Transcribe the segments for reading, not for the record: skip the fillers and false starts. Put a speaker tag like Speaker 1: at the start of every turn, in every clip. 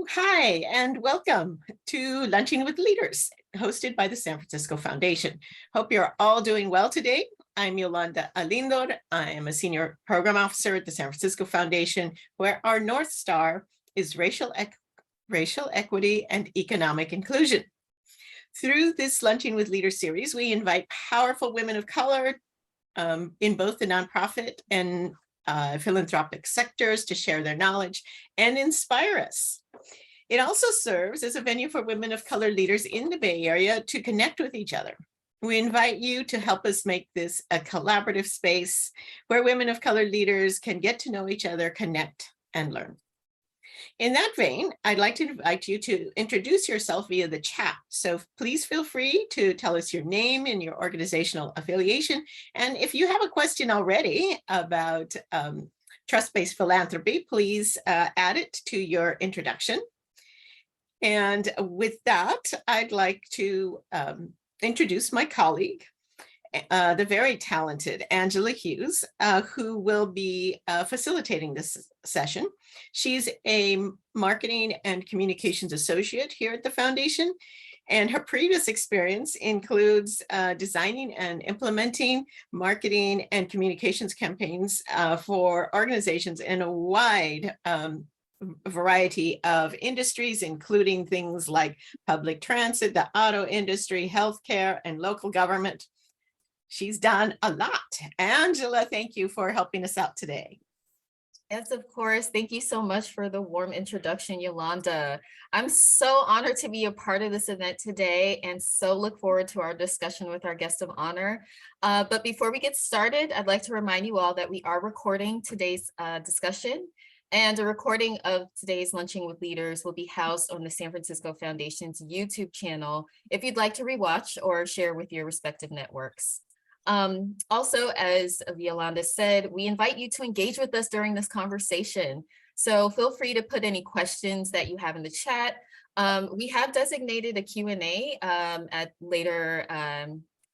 Speaker 1: Hi, and welcome to Lunching with Leaders, hosted by the San Francisco Foundation. Hope you're all doing well today. I'm Yolanda Alindor. I am a senior program officer at the San Francisco Foundation, where our North Star is racial equity and economic inclusion. Through this Lunching with Leaders series, we invite powerful women of color in both the nonprofit and philanthropic sectors to share their knowledge and inspire us. It also serves as a venue for women of color leaders in the Bay Area to connect with each other. We invite you to help us make this a collaborative space where women of color leaders can get to know each other, connect, and learn. In that vein, I'd like to invite you to introduce yourself via the chat. So please feel free to tell us your name and your organizational affiliation. And if you have a question already about trust-based philanthropy, please add it to your introduction. And with that, I'd like to introduce my colleague, the very talented Angela Hughes, who will be facilitating this session. She's a marketing and communications associate here at the Foundation, and her previous experience includes designing and implementing marketing and communications campaigns for organizations in a wide variety of industries, including things like public transit, the auto industry, healthcare, and local government. She's done a lot. Angela, thank you for helping us out today.
Speaker 2: Yes, of course. Thank you so much for the warm introduction, Yolanda. I'm so honored to be a part of this event today and so look forward to our discussion with our guest of honor. But before we get started, I'd like to remind you all that we are recording today's discussion, and a recording of today's Lunching with Leaders will be housed on the San Francisco Foundation's YouTube channel if you'd like to rewatch or share with your respective networks. Also, as Yolanda said, we invite you to engage with us during this conversation. So feel free to put any questions that you have in the chat. We have designated a Q&A at later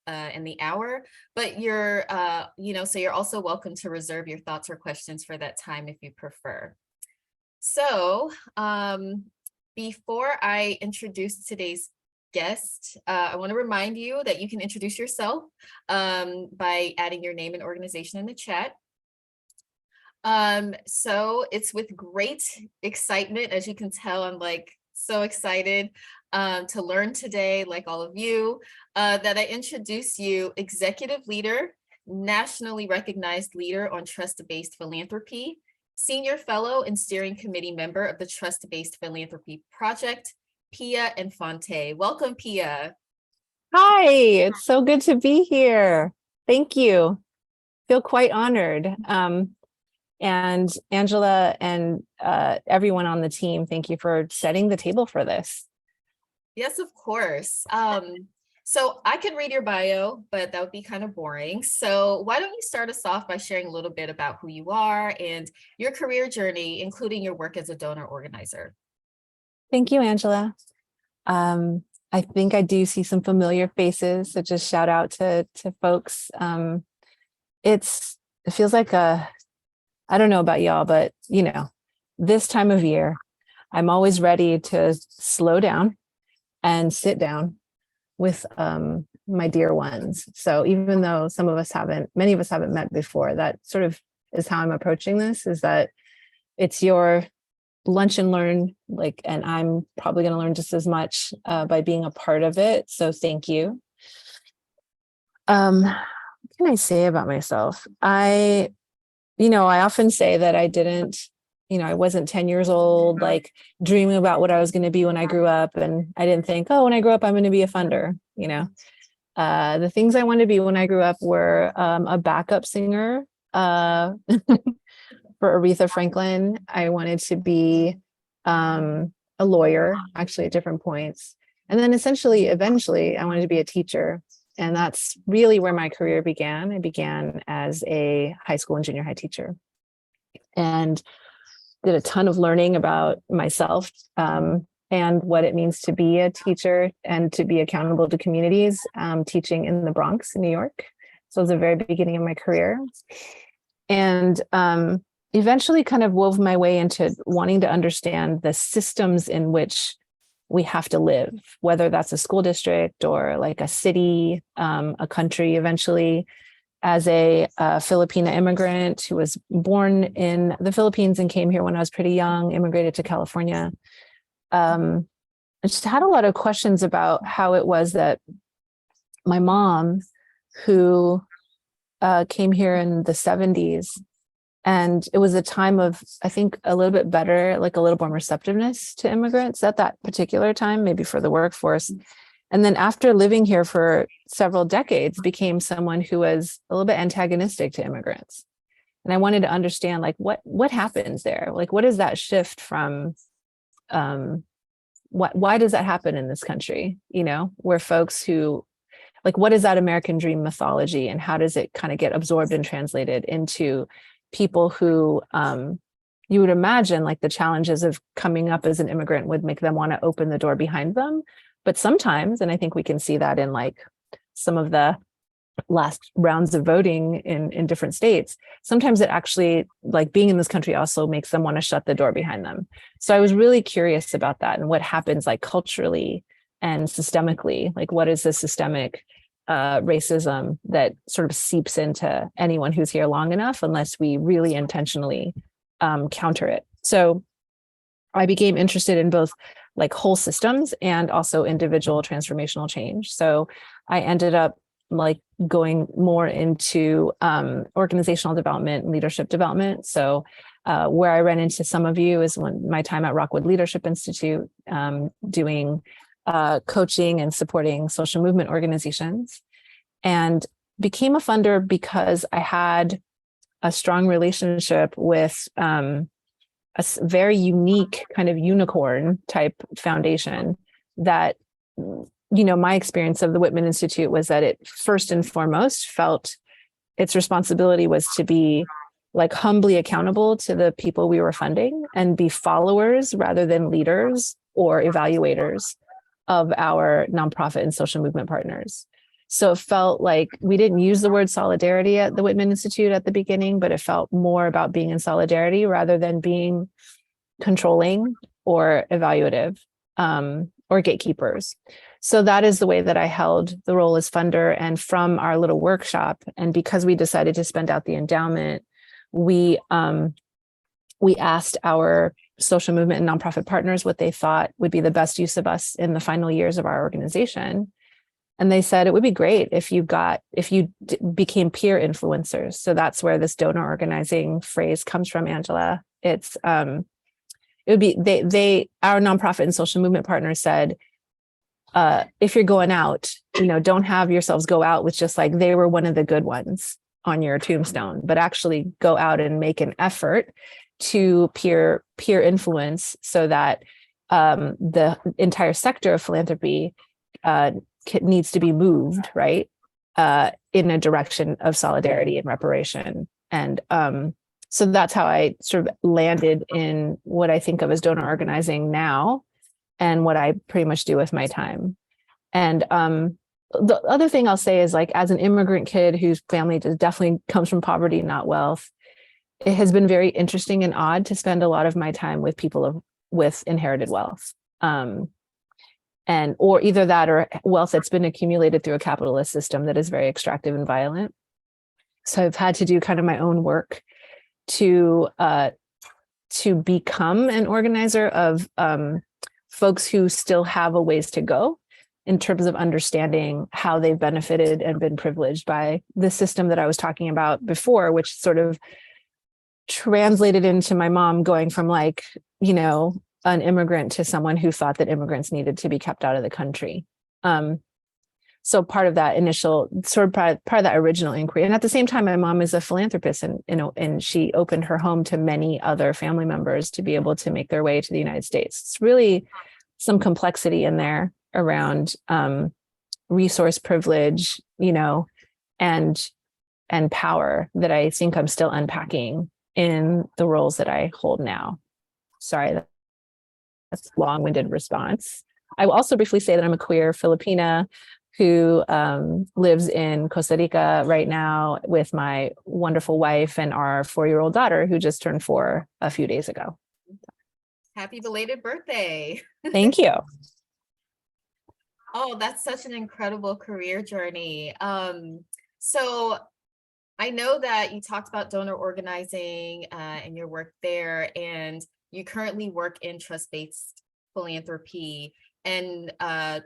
Speaker 2: in the hour, but so you're also welcome to reserve your thoughts or questions for that time if you prefer. So before I introduce today's guest, I want to remind you that you can introduce yourself by adding your name and organization in the chat. So it's with great excitement, as you can tell, I'm like so excited to learn today, like all of you, that I introduce you executive leader, nationally recognized leader on trust-based philanthropy, senior fellow and steering committee member of the Trust-Based Philanthropy Project, Pia Infante. Welcome, Pia.
Speaker 3: Hi, it's so good to be here. Thank you. Feel quite honored. And Angela and everyone on the team, thank you for setting the table for this.
Speaker 2: Yes, of course. So I could read your bio, but that would be kind of boring. So why don't you start us off by sharing a little bit about who you are and your career journey, including your work as a donor organizer.
Speaker 3: Thank you, Angela. I think I do see some familiar faces, so just shout out to folks. It feels like I don't know about y'all, but this time of year, I'm always ready to slow down and sit down with my dear ones. So even though many of us haven't met before, that sort of is how I'm approaching this, is that it's your lunch and learn, and I'm probably going to learn just as much by being a part of it. So thank you. What can I say about myself? I often say that I wasn't 10 years old, dreaming about what I was going to be when I grew up. And I didn't think, when I grow up, I'm going to be a funder. The things I wanted to be when I grew up were a backup singer, for Aretha Franklin. I wanted to be a lawyer, actually, at different points. And then eventually, I wanted to be a teacher. And that's really where my career began. I began as a high school and junior high teacher and did a ton of learning about myself and what it means to be a teacher and to be accountable to communities, teaching in the Bronx, in New York. So it was the very beginning of my career. And eventually kind of wove my way into wanting to understand the systems in which we have to live, whether that's a school district or like a city, a country. Eventually, as a Filipina immigrant who was born in the Philippines and came here when I was pretty young, immigrated to California. I just had a lot of questions about how it was that my mom, who came here in the 70s, and it was a time of, I think, a little bit better, like a little more receptiveness to immigrants at that particular time, maybe for the workforce. And then after living here for several decades, became someone who was a little bit antagonistic to immigrants. And I wanted to understand, like, what happens there? Like, what is that shift from, why does that happen in this country? You know, where folks who, like, what is that American dream mythology, and how does it kind of get absorbed and translated into people who you would imagine, like, the challenges of coming up as an immigrant would make them want to open the door behind them. But sometimes, and I think we can see that in like some of the last rounds of voting in different states, sometimes it actually, like, being in this country also makes them want to shut the door behind them. So I was really curious about that and what happens, like, culturally and systemically, like, what is the systemic racism that sort of seeps into anyone who's here long enough, unless we really intentionally counter it. So I became interested in both, like, whole systems and also individual transformational change. So I ended up, like, going more into organizational development and leadership development. So where I ran into some of you is when my time at Rockwood Leadership Institute, doing coaching and supporting social movement organizations, and became a funder because I had a strong relationship with very unique kind of unicorn type foundation that, you know, my experience of the Whitman Institute was that it first and foremost felt its responsibility was to be, like, humbly accountable to the people we were funding and be followers rather than leaders or evaluators of our nonprofit and social movement partners. So it felt like we didn't use the word solidarity at the Whitman Institute at the beginning, but it felt more about being in solidarity rather than being controlling or evaluative or gatekeepers. So that is the way that I held the role as funder. And from our little workshop, and because we decided to spend out the endowment, we asked our social movement and nonprofit partners what they thought would be the best use of us in the final years of our organization. And they said it would be great if you became peer influencers. So that's where this donor organizing phrase comes from, Angela. It's it would be our nonprofit and social movement partners said, if you're going out, you know, don't have yourselves go out with just like they were one of the good ones on your tombstone, but actually go out and make an effort to peer influence so that the entire sector of philanthropy needs to be moved, right, in a direction of solidarity and reparation. And so that's how I sort of landed in what I think of as donor organizing now and what I pretty much do with my time. And the other thing I'll say is, like, as an immigrant kid whose family definitely comes from poverty, not wealth, it has been very interesting and odd to spend a lot of my time with people with inherited wealth. Or either that or wealth that's been accumulated through a capitalist system that is very extractive and violent. So I've had to do kind of my own work to become an organizer of folks who still have a ways to go in terms of understanding how they've benefited and been privileged by the system that I was talking about before, which sort of translated into my mom going from, like, you know, an immigrant to someone who thought that immigrants needed to be kept out of the country. So part of that initial sort of part of that original inquiry. And at the same time, my mom is a philanthropist, and, you know, and she opened her home to many other family members to be able to make their way to the United States. It's really some complexity in there around resource privilege, you know, and power that I think I'm still unpacking in the roles that I hold now. Sorry, that's a long-winded response. I will also briefly say that I'm a queer Filipina who lives in Costa Rica right now with my wonderful wife and our 4-year-old daughter who just turned 4 a few days ago.
Speaker 2: Happy belated birthday.
Speaker 3: Thank you.
Speaker 2: Oh, that's such an incredible career journey. So I know that you talked about donor organizing and your work there, and you currently work in trust-based philanthropy. And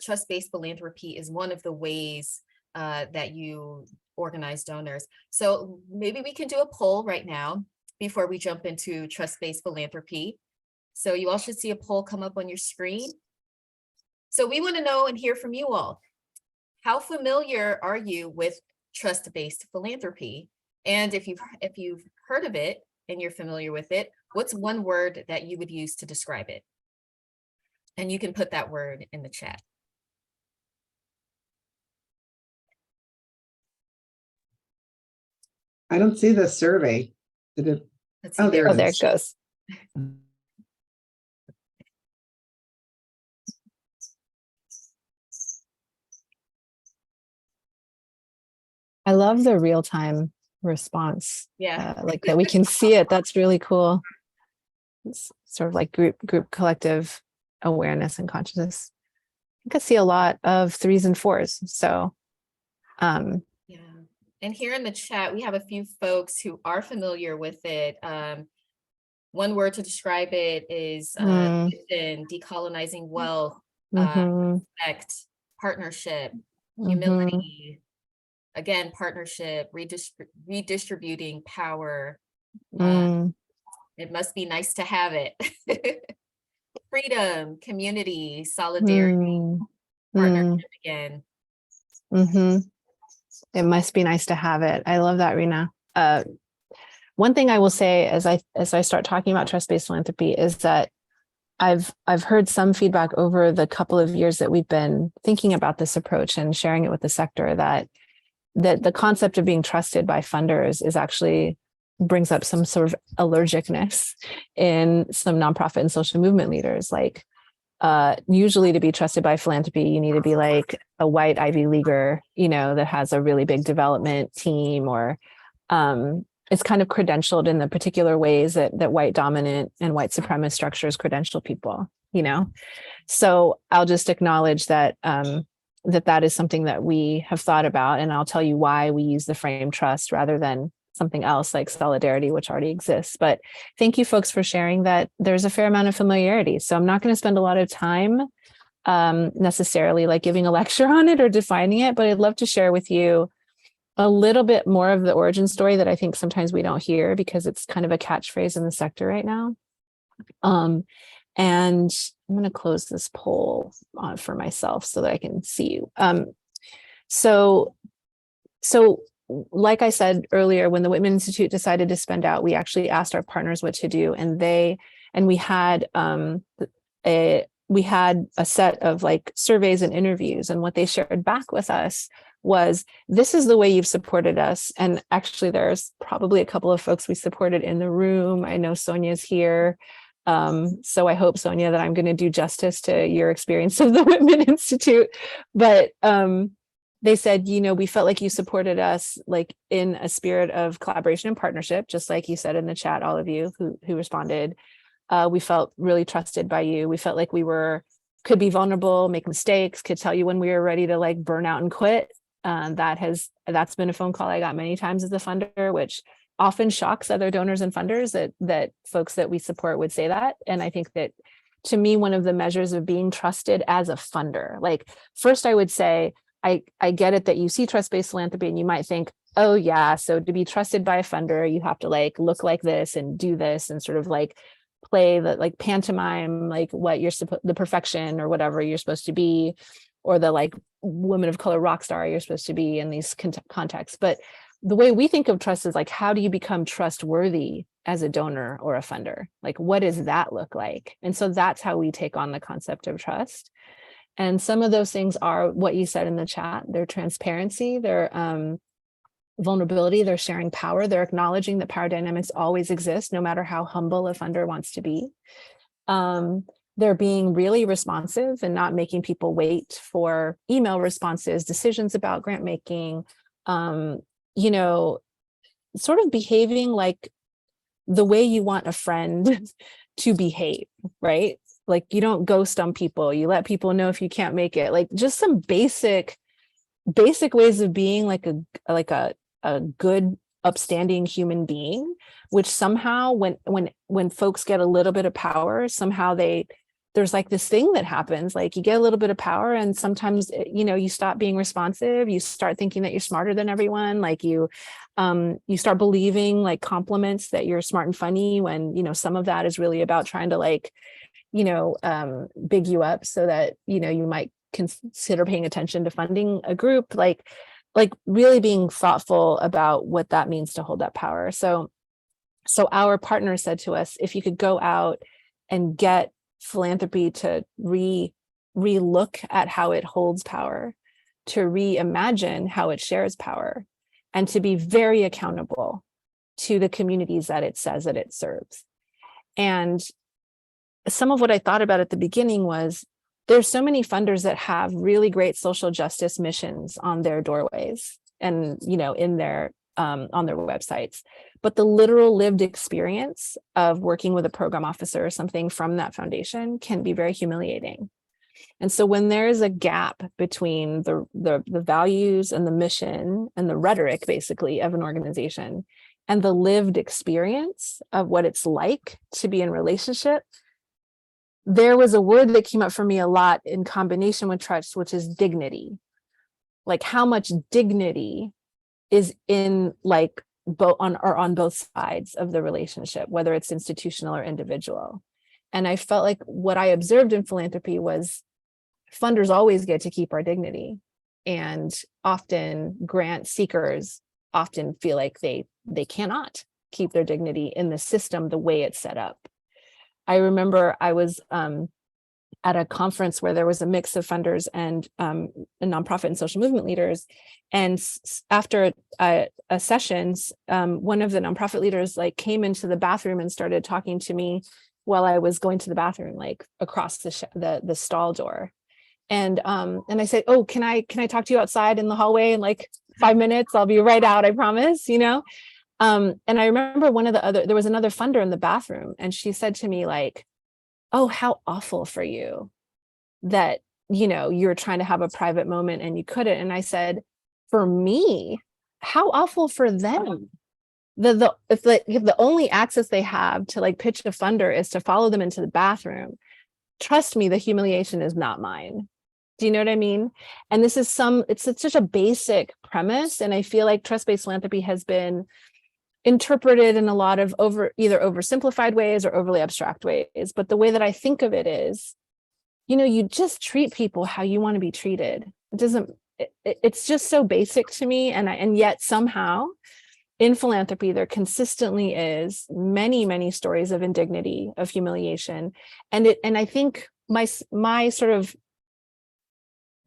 Speaker 2: trust-based philanthropy is one of the ways that you organize donors. So maybe we can do a poll right now before we jump into trust-based philanthropy. So you all should see a poll come up on your screen. So we want to know and hear from you all. How familiar are you with trust-based philanthropy? And if you've heard of it and you're familiar with it, what's one word that you would use to describe it? And you can put that word in the chat.
Speaker 4: I don't see the survey. Did it?
Speaker 2: Let's see,
Speaker 4: Oh, there
Speaker 3: Oh,
Speaker 4: it
Speaker 3: there
Speaker 4: is.
Speaker 3: it goes. I love the real-time response.
Speaker 2: Yeah.
Speaker 3: Like that we can see it. That's really cool. It's sort of like group collective awareness and consciousness. I could see a lot of 3s and 4s. So
Speaker 2: Yeah. And here in the chat, we have a few folks who are familiar with it. One word to describe it is decolonizing wealth, respect, partnership, humility, again, partnership, redistributing power. It must be nice to have it. Freedom, community, solidarity, partnership again.
Speaker 3: It must be nice to have it. I love that, Rena. One thing I will say as I start talking about trust-based philanthropy is that I've heard some feedback over the couple of years that we've been thinking about this approach and sharing it with the sector that the concept of being trusted by funders is actually brings up some sort of allergicness in some nonprofit and social movement leaders. Like usually to be trusted by philanthropy, you need to be like a white Ivy Leaguer, that has a really big development team, or it's kind of credentialed in the particular ways that white dominant and white supremacist structures credential people, So I'll just acknowledge that that is something that we have thought about, and I'll tell you why we use the frame trust rather than something else like solidarity, which already exists. But thank you folks for sharing that there's a fair amount of familiarity. So I'm not going to spend a lot of time necessarily like giving a lecture on it or defining it, but I'd love to share with you a little bit more of the origin story that I think sometimes we don't hear because it's kind of a catchphrase in the sector right now. And I'm going to close this poll on for myself so that I can see you. So like I said earlier, when the Whitman Institute decided to spend out, we actually asked our partners what to do, and we had a set of like surveys and interviews, and what they shared back with us was, this is the way you've supported us. And actually there's probably a couple of folks we supported in the room. I know Sonia's here. So I hope, Sonia, that I'm going to do justice to your experience of the Whitman Institute. But they said, we felt like you supported us like in a spirit of collaboration and partnership, just like you said in the chat, all of you who responded. We felt really trusted by you. We felt like we could be vulnerable, make mistakes, could tell you when we were ready to like burn out and quit. That's been a phone call I got many times as a funder, which often shocks other donors and funders that folks that we support would say that. And I think that, to me, one of the measures of being trusted as a funder, like first I would say, I get it that you see trust-based philanthropy and you might think, oh yeah, so to be trusted by a funder, you have to like look like this and do this and sort of like play the like pantomime, like what you're the perfection or whatever you're supposed to be, or the like woman of color rock star you're supposed to be in these contexts. But the way we think of trust is like, how do you become trustworthy as a donor or a funder? Like, what does that look like? And so that's how we take on the concept of trust. And some of those things are what you said in the chat. They're transparency, they're vulnerability, they're sharing power, they're acknowledging that power dynamics always exist, no matter how humble a funder wants to be. they're being really responsive and not making people wait for email responses, decisions about grant making, you know, sort of behaving like the way you want a friend to behave, right? Like you don't ghost on people, you let people know if you can't make it, like just some basic ways of being like a good upstanding human being, which somehow when folks get a little bit of power, somehow there's like this thing that happens, like you get a little bit of power and sometimes, you know, you stop being responsive, you start thinking that you're smarter than everyone, like you start believing like compliments that you're smart and funny when, you know, some of that is really about trying to like, you know, big you up so that, you know, you might consider paying attention to funding a group, like really being thoughtful about what that means to hold that power. So our partner said to us, if you could go out and get philanthropy to re-look at how it holds power, to reimagine how it shares power, and to be very accountable to the communities that it says that it serves. And some of what I thought about at the beginning was there's so many funders that have really great social justice missions on their doorways and, you know, in their on their websites, but the literal lived experience of working with a program officer or something from that foundation can be very humiliating. And so when there is a gap between the values and the mission and the rhetoric basically of an organization and the lived experience of what it's like to be in relationship, there was a word that came up for me a lot in combination with trust, which is dignity. Like how much dignity is in like on both sides of the relationship, whether it's institutional or individual. And I felt like what I observed in philanthropy was funders always get to keep our dignity. And often grant seekers often feel like they cannot keep their dignity in the system the way it's set up. I remember I was at a conference where there was a mix of funders and nonprofit and social movement leaders. And after a sessions, one of the nonprofit leaders like came into the bathroom and started talking to me while I was going to the bathroom, like across the stall door. And I said, "Oh, can I talk to you outside in the hallway in like 5 minutes? I'll be right out, I promise," you know? And I remember there was another funder in the bathroom, and she said to me like, "Oh, how awful for you that, you know, you're trying to have a private moment and you couldn't." And I said, for me, how awful for them. If the only access they have to like pitch a funder is to follow them into the bathroom, trust me, the humiliation is not mine. Do you know what I mean? And this is it's such a basic premise. And I feel like trust-based philanthropy has been interpreted in a lot of either oversimplified ways or overly abstract ways. But the way that I think of it is, you know, you just treat people how you want to be treated. It's just so basic to me. And yet somehow in philanthropy, there consistently is many, many stories of indignity, of humiliation. And I think my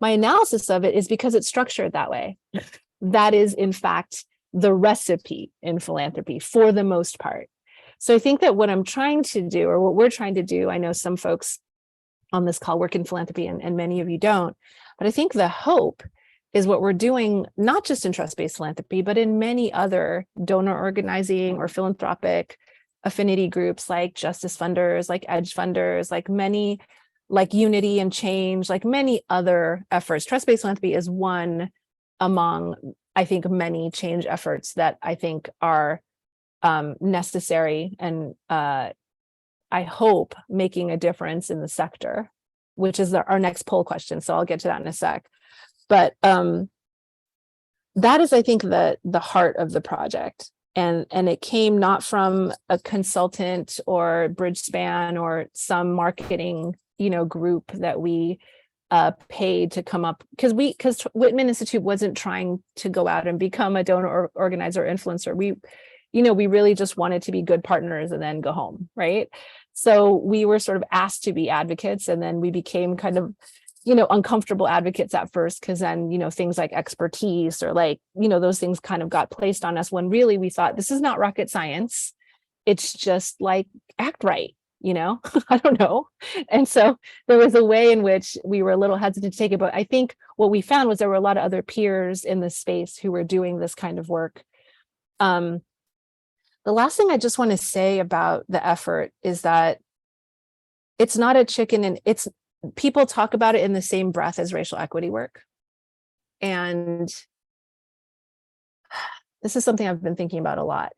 Speaker 3: analysis of it is because it's structured that way. That is, in fact, the recipe in philanthropy for the most part. So I think that what I'm trying to do, or what we're trying to do, I know some folks on this call work in philanthropy and many of you don't, but I think the hope is what we're doing, not just in trust-based philanthropy, but in many other donor organizing or philanthropic affinity groups like justice funders, like edge funders, like many, like Unity and Change, like many other efforts. Trust-based philanthropy is one among, I think, many change efforts that I think are necessary and I hope making a difference in the sector, which is our next poll question. So I'll get to that in a sec. But that is, I think, the heart of the project. And it came not from a consultant or Bridgespan or some marketing, you know, group that we paid to come up, because Whitman Institute wasn't trying to go out and become a donor or organizer or influencer. We really just wanted to be good partners and then go home, right? So we were sort of asked to be advocates, and then we became kind of, you know, uncomfortable advocates at first, because then, you know, things like expertise or like, you know, those things kind of got placed on us when really we thought this is not rocket science. It's just like act right, you know, I don't know. And so there was a way in which we were a little hesitant to take it. But I think what we found was there were a lot of other peers in the space who were doing this kind of work. The last thing I just want to say about the effort is that it's not a chicken and it's people talk about it in the same breath as racial equity work. And this is something I've been thinking about a lot.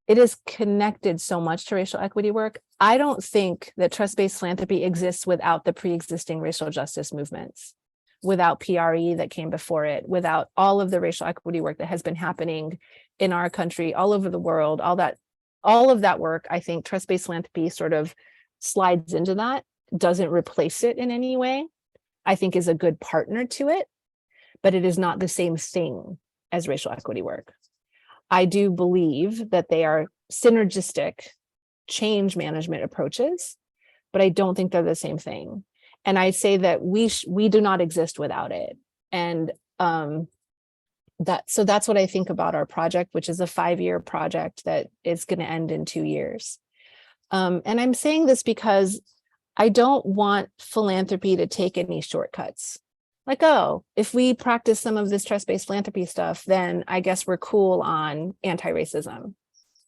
Speaker 3: It is connected so much to racial equity work. I don't think that trust-based philanthropy exists without the pre-existing racial justice movements, without PRE that came before it, without all of the racial equity work that has been happening in our country, all over the world, all of that work. I think trust-based philanthropy sort of slides into that, doesn't replace it in any way. I think is a good partner to it, but it is not the same thing as racial equity work. I do believe that they are synergistic change management approaches, but I don't think they're the same thing. And I say that we do not exist without it. And so that's what I think about our project, which is a 5-year project that is going to end in 2 years. And I'm saying this because I don't want philanthropy to take any shortcuts. Like, oh, if we practice some of this trust-based philanthropy stuff, then I guess we're cool on anti-racism.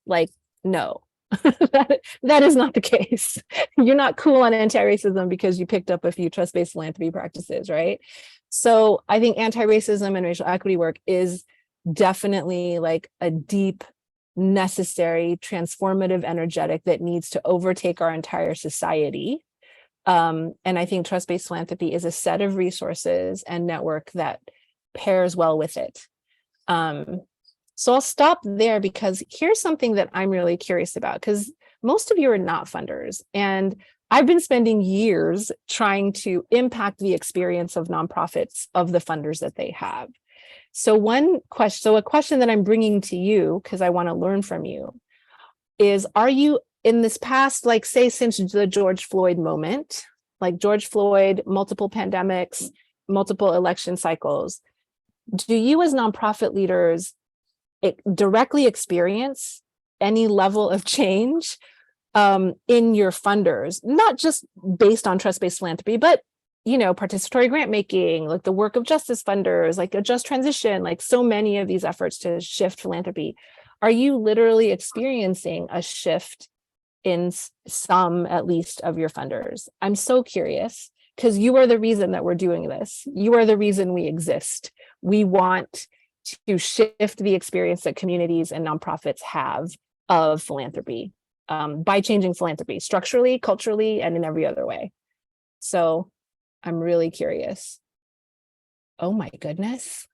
Speaker 3: Like, no, that is not the case. You're not cool on anti-racism because you picked up a few trust-based philanthropy practices, right? So I think anti-racism and racial equity work is definitely like a deep, necessary, transformative energetic that needs to overtake our entire society. And I think trust-based philanthropy is a set of resources and network that pairs well with it. So I'll stop there because here's something that I'm really curious about, because most of you are not funders. And I've been spending years trying to impact the experience of nonprofits of the funders that they have. So a question that I'm bringing to you, because I want to learn from you, is, are you in this past, like say since the George Floyd moment, like George Floyd, multiple pandemics, multiple election cycles, do you as nonprofit leaders directly experience any level of change in your funders, not just based on trust-based philanthropy, but participatory grant making, like the work of justice funders, like a just transition, like so many of these efforts to shift philanthropy? Are you literally experiencing a shift in some, at least, of your funders? I'm so curious, because you are the reason that we're doing this. You are the reason we exist. We want to shift the experience that communities and nonprofits have of philanthropy by changing philanthropy structurally, culturally, and in every other way. So I'm really curious. Oh my goodness.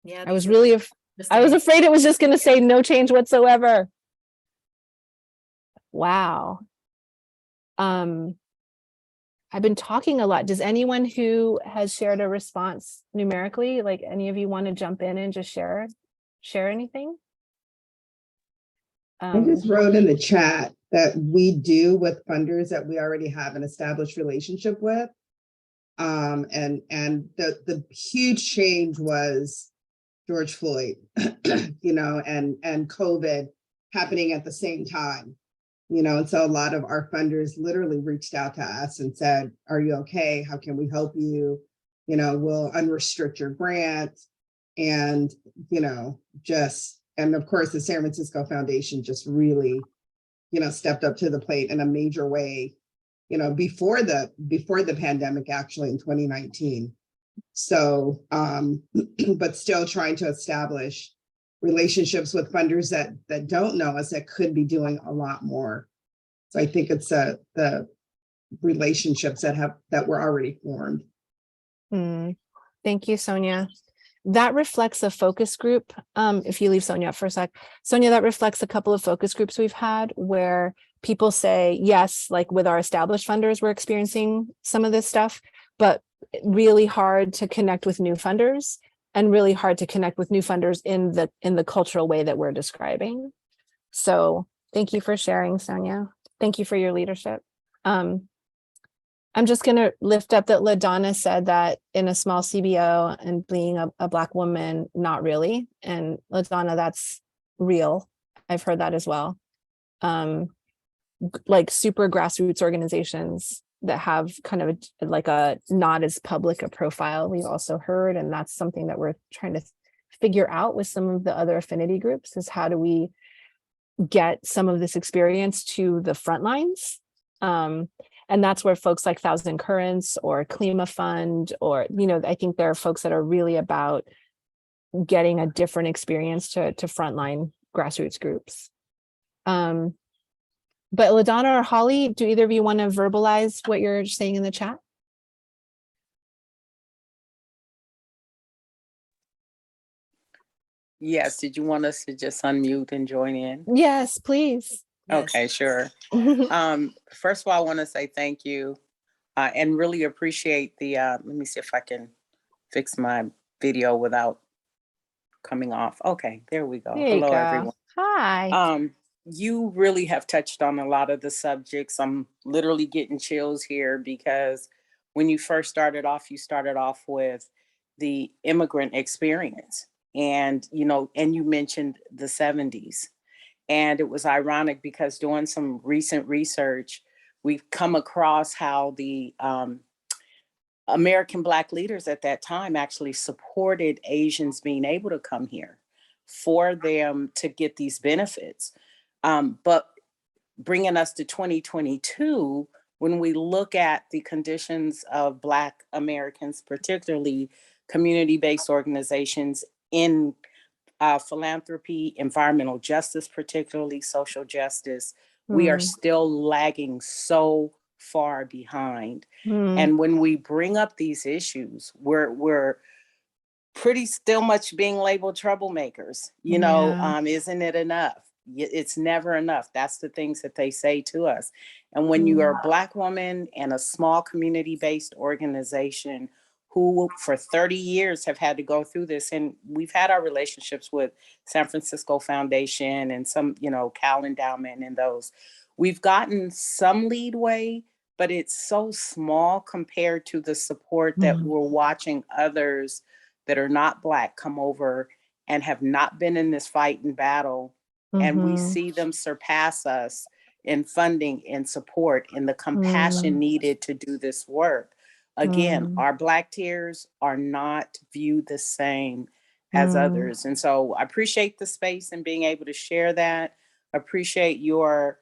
Speaker 2: Yeah,
Speaker 3: I was afraid it was just going to say no change whatsoever. Wow. I've been talking a lot. Does anyone who has shared a response numerically, like any of you want to jump in and just share anything?
Speaker 4: I just wrote in the chat that we do with funders that we already have an established relationship with. And the huge change was George Floyd, and COVID happening at the same time. And so a lot of our funders literally reached out to us and said, are you okay? How can we help you? We'll unrestrict your grant. And, and of course, the San Francisco Foundation just really, stepped up to the plate in a major way, before the pandemic, actually in 2019. So, but still trying to establish relationships with funders that don't know us, that could be doing a lot more. So I think it's the relationships that were already formed.
Speaker 3: Thank you, Sonia. That reflects a focus group. If you leave Sonia up for a sec, Sonia, that reflects a couple of focus groups we've had where people say, yes, like with our established funders, we're experiencing some of this stuff, but really hard to connect with new funders. And really hard to connect with new funders in the cultural way that we're describing. So thank you for sharing, Sonia. Thank you for your leadership. I'm just going to lift up that LaDonna said that in a small CBO and being a Black woman, not really. And LaDonna, that's real. I've heard that as well. like super grassroots organizations that have kind of like a not as public a profile, we've also heard, and that's something that we're trying to figure out with some of the other affinity groups, is how do we get some of this experience to the front lines. And that's where folks like Thousand Currents or Klima Fund, or, you know, I think there are folks that are really about getting a different experience to frontline grassroots groups. But LaDonna or Holly, do either of you want to verbalize what you're saying in the chat?
Speaker 5: Yes, did you want us to just unmute and join in?
Speaker 3: Yes, please.
Speaker 5: Okay, sure. First of all, I want to say thank you and really appreciate the, let me see if I can fix my video without coming off. Okay, there we go.
Speaker 3: There you
Speaker 5: Hello,
Speaker 3: go.
Speaker 5: everyone.
Speaker 3: Hi.
Speaker 5: You really have touched on a lot of the subjects. I'm literally getting chills here because when you first started off, you started off with the immigrant experience. And, you know, and you mentioned the 70s. And it was ironic because doing some recent research, we've come across how the American Black leaders at that time actually supported Asians being able to come here for them to get these benefits. But bringing us to 2022, when we look at the conditions of Black Americans, particularly community-based organizations in philanthropy, environmental justice, particularly social justice, we are still lagging so far behind. And when we bring up these issues, we're pretty still much being labeled troublemakers. You know, isn't it enough? It's never enough. That's the things that they say to us. And when you are a Black woman in a small community-based organization who for 30 years have had to go through this, and we've had our relationships with San Francisco Foundation and some, you know, Cal Endowment and those, we've gotten some leadway, but it's so small compared to the support that we're watching others that are not Black come over and have not been in this fight and battle. And we see them surpass us in funding and support and the compassion needed to do this work. Again, our Black tears are not viewed the same as others. And so I appreciate the space and being able to share that. Appreciate your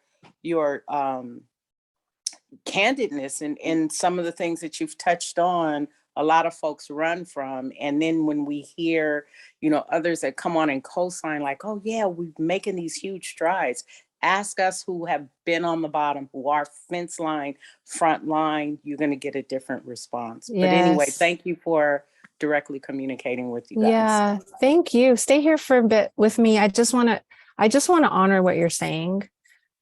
Speaker 5: candidness and some of the things that you've touched on. A lot of folks run from. And then when we hear, you know, others that come on and co-sign like, oh yeah, we're making these huge strides. Ask us who have been on the bottom, who are fence line, front line, you're going to get a different response. But anyway, thank you for directly communicating with you guys.
Speaker 3: Yeah, thank you. Stay here for a bit with me. I just want to honor what you're saying.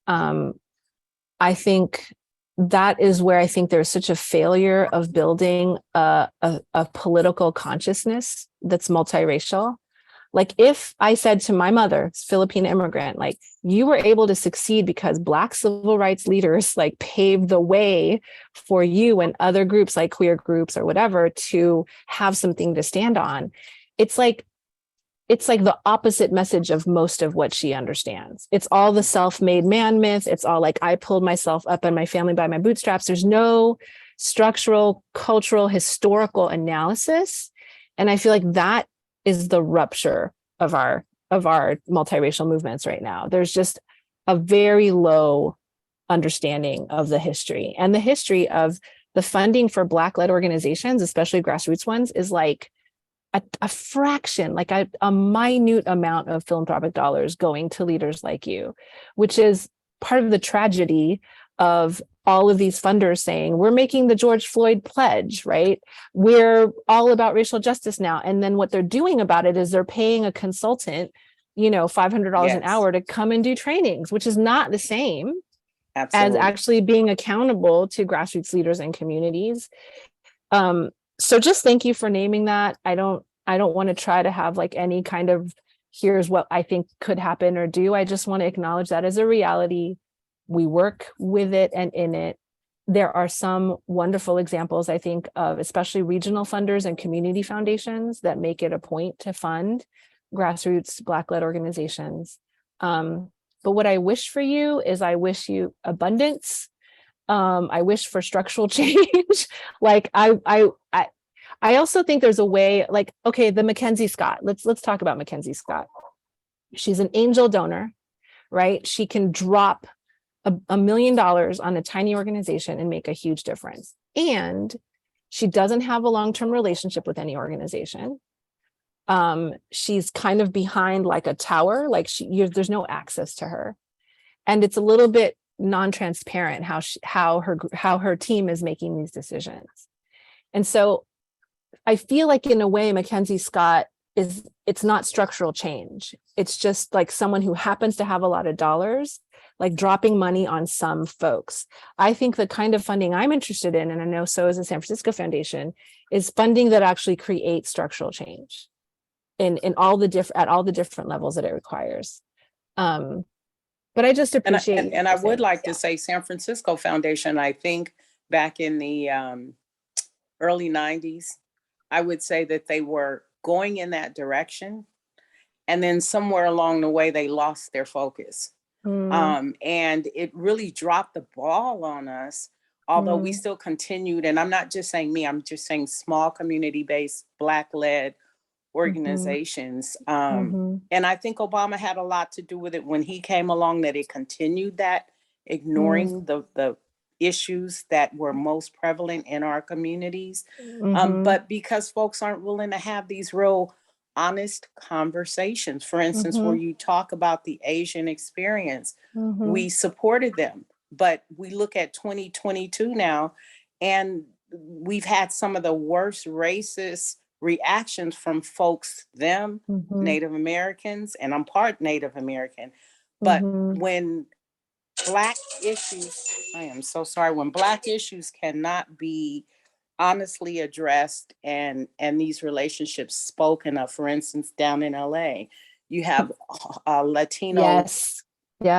Speaker 3: I think that is where I think there's such a failure of building a political consciousness that's multiracial. Like if I said to my mother, Filipino immigrant, like you were able to succeed because Black civil rights leaders like paved the way for you and other groups like queer groups or whatever to have something to stand on. It's like the opposite message of most of what she understands. It's all the self-made man myth. It's all like, I pulled myself up and my family by my bootstraps. There's no structural, cultural, historical analysis. And I feel like that is the rupture of our multiracial movements right now. There's just a very low understanding of the history, and the history of the funding for Black-led organizations, especially grassroots ones, is like a fraction, like a minute amount of philanthropic dollars going to leaders like you, which is part of the tragedy of all of these funders saying, we're making the George Floyd pledge, right? We're all about racial justice now. And then what they're doing about it is they're paying a consultant, you know, $500 an hour to come and do trainings, which is not the same as actually being accountable to grassroots leaders and communities. So just thank you for naming that. I don't want to try to have like any kind of, here's what I think could happen or do. I just want to acknowledge that as a reality. We work with it and in it. There are some wonderful examples, I think, of especially regional funders and community foundations that make it a point to fund grassroots Black-led organizations. But what I wish for you is I wish you abundance. I wish for structural change. Like I also think there's a way, like, okay, the Mackenzie Scott. Let's talk about Mackenzie Scott. She's an angel donor, right? She can drop $1 million on a tiny organization and make a huge difference. And she doesn't have a long-term relationship with any organization. She's kind of behind like a tower, like there's no access to her. And it's a little bit non-transparent how her team is making these decisions. And so I feel like in a way, Mackenzie Scott it's not structural change. It's just like someone who happens to have a lot of dollars, like dropping money on some folks. I think the kind of funding I'm interested in, and I know so is the San Francisco Foundation, is funding that actually creates structural change in all the different levels that it requires. But I just appreciate.
Speaker 5: And I would like to say San Francisco Foundation, I think back in the early 90s, I would say that they were going in that direction. And then somewhere along the way, they lost their focus. And it really dropped the ball on us, although we still continued. And I'm not just saying me, I'm just saying small community-based Black-led organizations. And I think Obama had a lot to do with it when he came along, that it continued that, ignoring the issues that were most prevalent in our communities. But because folks aren't willing to have these real honest conversations, for instance, where you talk about the Asian experience, we supported them. But we look at 2022 now, and we've had some of the worst racist reactions from folks, Native Americans, and I'm part Native American. But when Black issues, I am so sorry, when Black issues cannot be honestly addressed and these relationships spoken of, for instance, down in LA, you have a Latino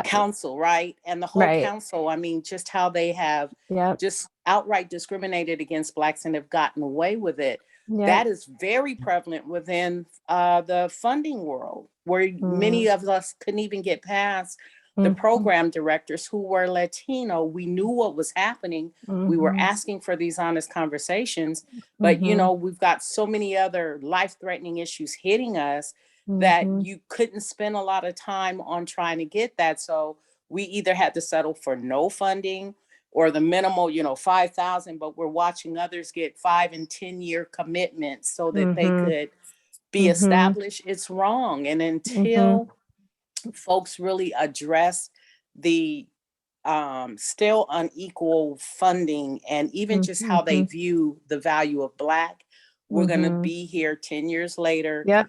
Speaker 5: council, right? And the whole council, I mean, just how they have just outright discriminated against Blacks and have gotten away with it. That is very prevalent within the funding world, where many of us couldn't even get past the program directors who were Latino. We knew what was happening. We were asking for these honest conversations, but you know, we've got so many other life-threatening issues hitting us that you couldn't spend a lot of time on trying to get that. So we either had to settle for no funding or the minimal, you know, 5,000, but we're watching others get 5 and 10-year commitments so that they could be established. It's wrong. And until folks really address the still unequal funding and even just how they view the value of Black, we're going to be here 10 years later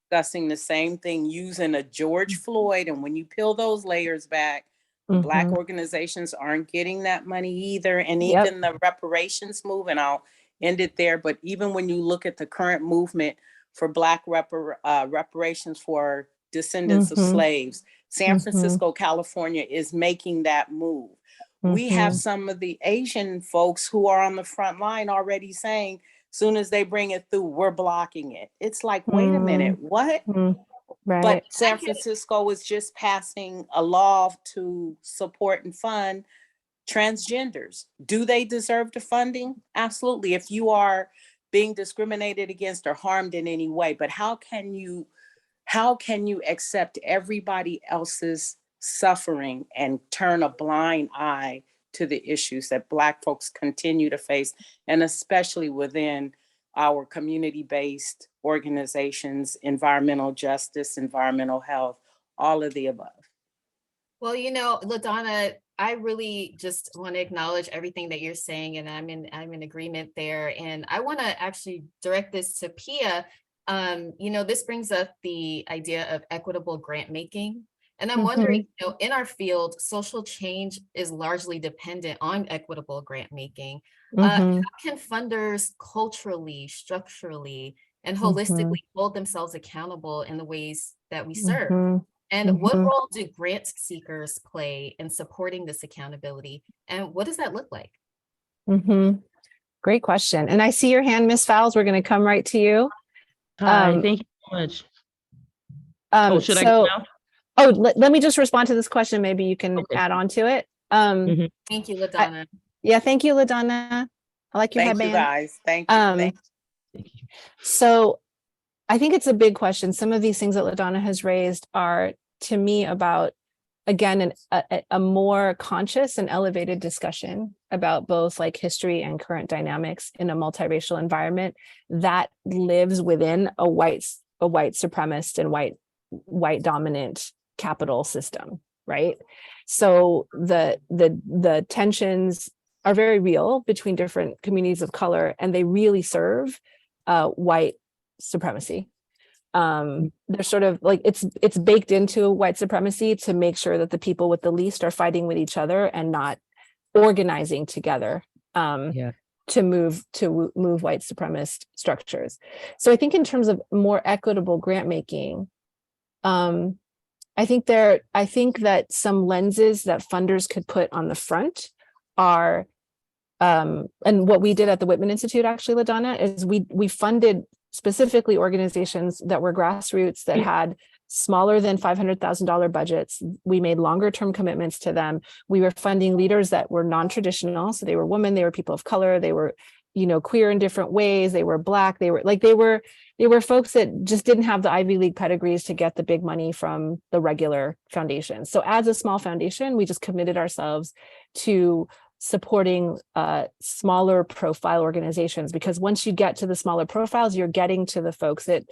Speaker 5: discussing the same thing using a George Floyd. And when you peel those layers back, Black organizations aren't getting that money either. And even the reparations move, and I'll end it there, but even when you look at the current movement for Black reparations for descendants of slaves, San Francisco, California is making that move. We have some of the Asian folks who are on the front line already saying, soon as they bring it through, we're blocking it. It's like, wait a minute, what? But San Francisco is just passing a law to support and fund transgenders. Do they deserve the funding? Absolutely. If you are being discriminated against or harmed in any way, but how can you accept everybody else's suffering and turn a blind eye to the issues that Black folks continue to face, and especially within our community-based organizations, environmental justice, environmental health, all of the above?
Speaker 2: Well, you know, LaDonna, I really just want to acknowledge everything that you're saying, and I'm in agreement there. And I want to actually direct this to Pia. You know, this brings up the idea of equitable grant making. And I'm wondering, you know, in our field, social change is largely dependent on equitable grant making. How can funders culturally, structurally, and holistically hold themselves accountable in the ways that we serve? And what role do grant seekers play in supporting this accountability? And what does that look like?
Speaker 3: Great question. And I see your hand, Ms. Fowles. We're going to come right to you.
Speaker 6: Hi, thank you so much. Should I go now?
Speaker 3: Oh, let me just respond to this question. Maybe you can
Speaker 6: Okay.
Speaker 3: add on to it.
Speaker 6: Mhm.
Speaker 2: Thank you, LaDonna.
Speaker 3: Yeah, thank you, LaDonna. I like your
Speaker 5: Thank you,
Speaker 3: headband.
Speaker 5: guys. Thank you.
Speaker 3: Um,
Speaker 6: Thank you.
Speaker 3: so I think it's a big question. Some of these things that LaDonna has raised are, to me, about, again, a more conscious and elevated discussion about both like history and current dynamics in a multiracial environment that lives within a white supremacist and white dominant capital system, right? So the tensions are very real between different communities of color, and they really serve white supremacy. They're sort of like it's baked into white supremacy to make sure that the people with the least are fighting with each other and not organizing together
Speaker 6: Yeah.
Speaker 3: to move white supremacist structures. So I think in terms of more equitable grant making, I think that some lenses that funders could put on the front are, and what we did at the Whitman Institute, actually, LaDonna, is we funded specifically organizations that were grassroots, that had smaller than $500,000 budgets. We made longer term commitments to them. We were funding leaders that were non-traditional. So they were women, they were people of color, they were, queer in different ways, they were Black, they were folks that just didn't have the Ivy League pedigrees to get the big money from the regular foundation. So as a small foundation, we just committed ourselves to supporting smaller profile organizations, because once you get to the smaller profiles, you're getting to the folks that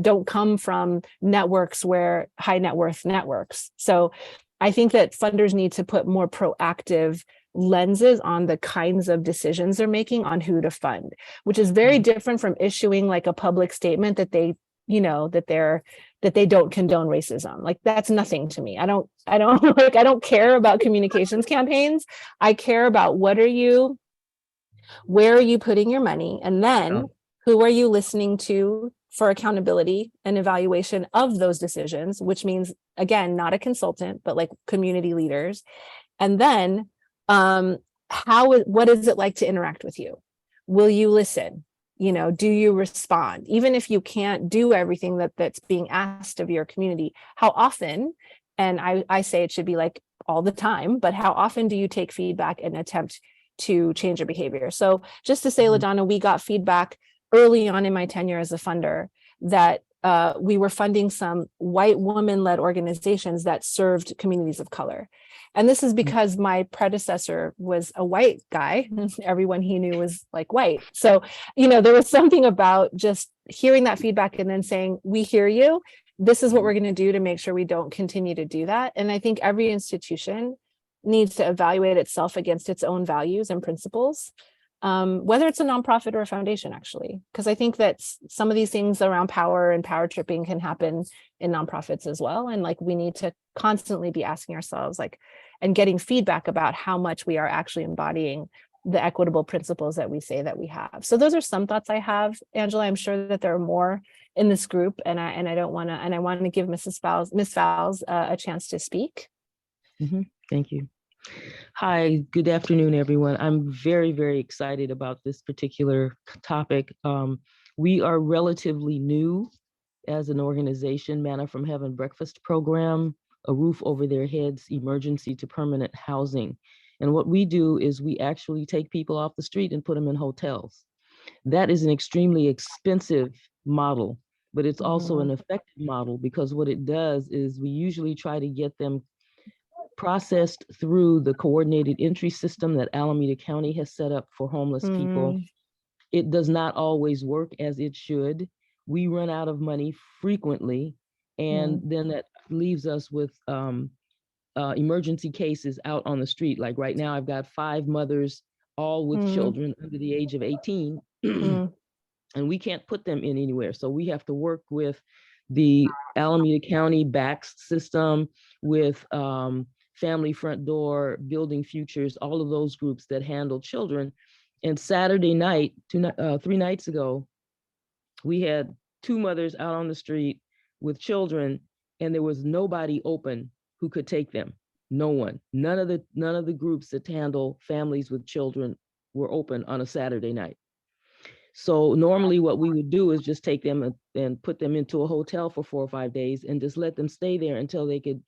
Speaker 3: don't come from networks where high net worth networks. So I think that funders need to put more proactive lenses on the kinds of decisions they're making on who to fund, which is very different from issuing like a public statement that they don't condone racism. Like, that's nothing to me. I don't care about communications campaigns. I care about where are you putting your money? And then who are you listening to for accountability and evaluation of those decisions, which means, again, not a consultant, but like community leaders. And then what is it like to interact with you? Will you listen? Do you respond? Even if you can't do everything that's being asked of your community, how often, and I say it should be like all the time, but how often do you take feedback and attempt to change your behavior? So just to say, LaDonna, we got feedback early on in my tenure as a funder that we were funding some white woman-led organizations that served communities of color. And this is because my predecessor was a white guy. Everyone he knew was like white. So, there was something about just hearing that feedback and then saying, we hear you. This is what we're going to do to make sure we don't continue to do that. And I think every institution needs to evaluate itself against its own values and principles, whether it's a nonprofit or a foundation, actually, because I think that some of these things around power and power tripping can happen in nonprofits as well. And like, we need to constantly be asking ourselves, like, and getting feedback about how much we are actually embodying the equitable principles that we say that we have. So those are some thoughts I have, Angela. I'm sure that there are more in this group, and I want to give Miss Fowles a chance to speak.
Speaker 6: Thank you. Hi, good afternoon, everyone. I'm very, very excited about this particular topic. We are relatively new as an organization. Manna from Heaven Breakfast Program, a roof over their heads, emergency to permanent housing. And what we do is we actually take people off the street and put them in hotels. That is an extremely expensive model, but it's also an effective model, because what it does is we usually try to get them processed through the coordinated entry system that Alameda County has set up for homeless people. It does not always work as it should. We run out of money frequently, and then that leaves us with emergency cases out on the street. Like right now, I've got 5 mothers, all with children under the age of 18, and we can't put them in anywhere. So we have to work with the Alameda County BACS system, with Family Front Door, Building Futures, all of those groups that handle children. And Saturday night, 3 nights ago, we had 2 mothers out on the street with children, and there was nobody open who could take them. No one. None of the groups that handle families with children were open on a Saturday night. So normally what we would do is just take them and put them into a hotel for 4 or 5 days and just let them stay there until they could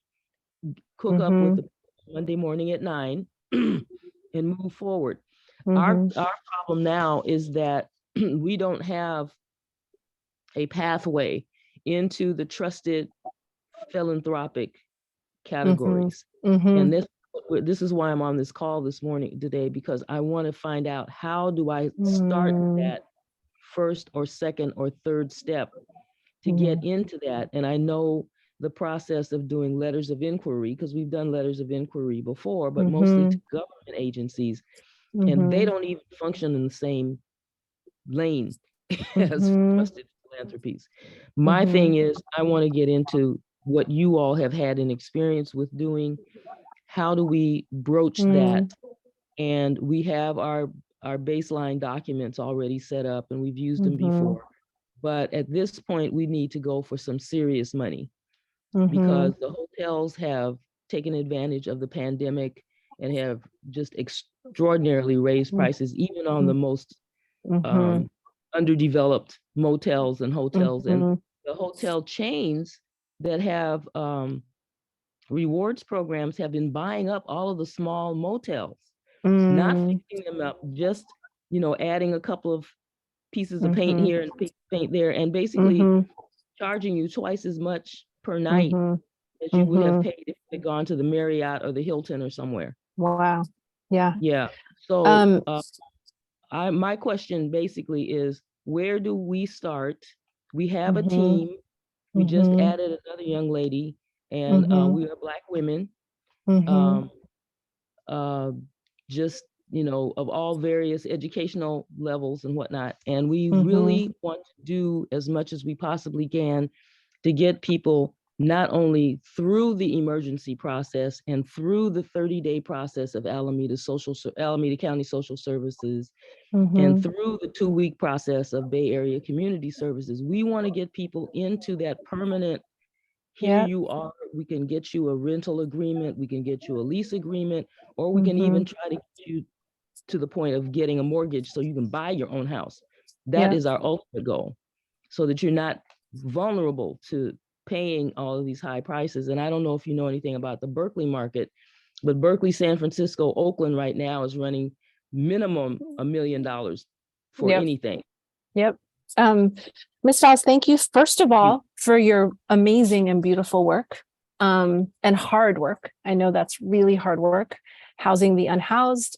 Speaker 6: cook up with the Monday morning at 9 and move forward. Our problem now is that we don't have a pathway into the trusted philanthropic categories. And this is why I'm on this call this morning today, because I want to find out, how do I start that first or second or third step to get into that? And I know the process of doing letters of inquiry, because we've done letters of inquiry before, but mostly to government agencies, and they don't even function in the same lane as trusted philanthropies. My thing is, I want to get into what you all have had an experience with doing. How do we broach that? And we have our baseline documents already set up, and we've used them before. But at this point, we need to go for some serious money, because the hotels have taken advantage of the pandemic and have just extraordinarily raised prices, even on the most underdeveloped motels and hotels. And the hotel chains that have rewards programs have been buying up all of the small motels, not fixing them up, just, adding a couple of pieces of paint here and paint there, and basically charging you twice as much per night as you would have paid if you had gone to the Marriott or the Hilton or somewhere.
Speaker 3: Wow. Yeah.
Speaker 6: Yeah. So my question basically is, where do we start? We have a team. We just added another young lady, and we are Black women, just, of all various educational levels and whatnot. And we really want to do as much as we possibly can to get people not only through the emergency process and through the 30-day process of Alameda County Social Services, and through the 2-week process of Bay Area Community Services. We want to get people into that permanent, here you are, we can get you a rental agreement, we can get you a lease agreement, or we can even try to get you to the point of getting a mortgage so you can buy your own house. That is our ultimate goal, so that you're not vulnerable to paying all of these high prices. And I don't know if you know anything about the Berkeley market, but Berkeley, San Francisco, Oakland right now is running minimum $1 million for anything.
Speaker 3: Ms. Fowles, thank you, first of all, for your amazing and beautiful work, and hard work. I know that's really hard work, housing the unhoused,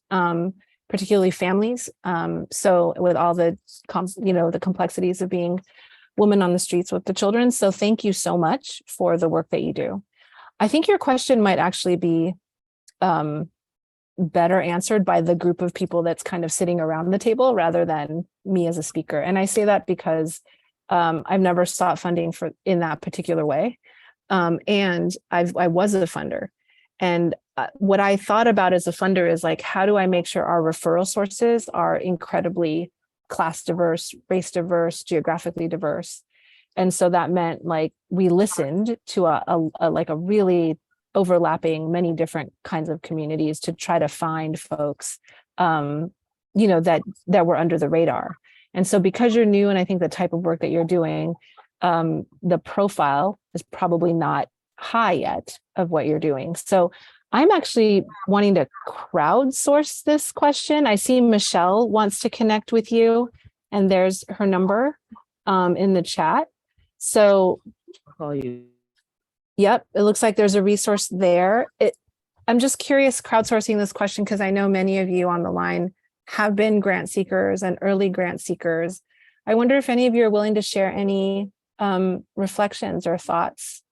Speaker 3: particularly families. So with all the, the complexities of being women on the streets with the children. So thank you so much for the work that you do. I think your question might actually be better answered by the group of people that's kind of sitting around the table rather than me as a speaker. And I say that because I've never sought funding in that particular way. And I was a funder. And what I thought about as a funder is like, how do I make sure our referral sources are incredibly class diverse, race diverse, geographically diverse? And so that meant like we listened to a really overlapping many different kinds of communities to try to find folks, that were under the radar. And so because you're new, and I think the type of work that you're doing, the profile is probably not high yet of what you're doing. So I'm actually wanting to crowdsource this question. I see Michelle wants to connect with you, and there's her number in the chat. So
Speaker 6: I'll call you.
Speaker 3: Yep, it looks like there's a resource there. I'm just curious, crowdsourcing this question, because I know many of you on the line have been grant seekers and early grant seekers. I wonder if any of you are willing to share any reflections or thoughts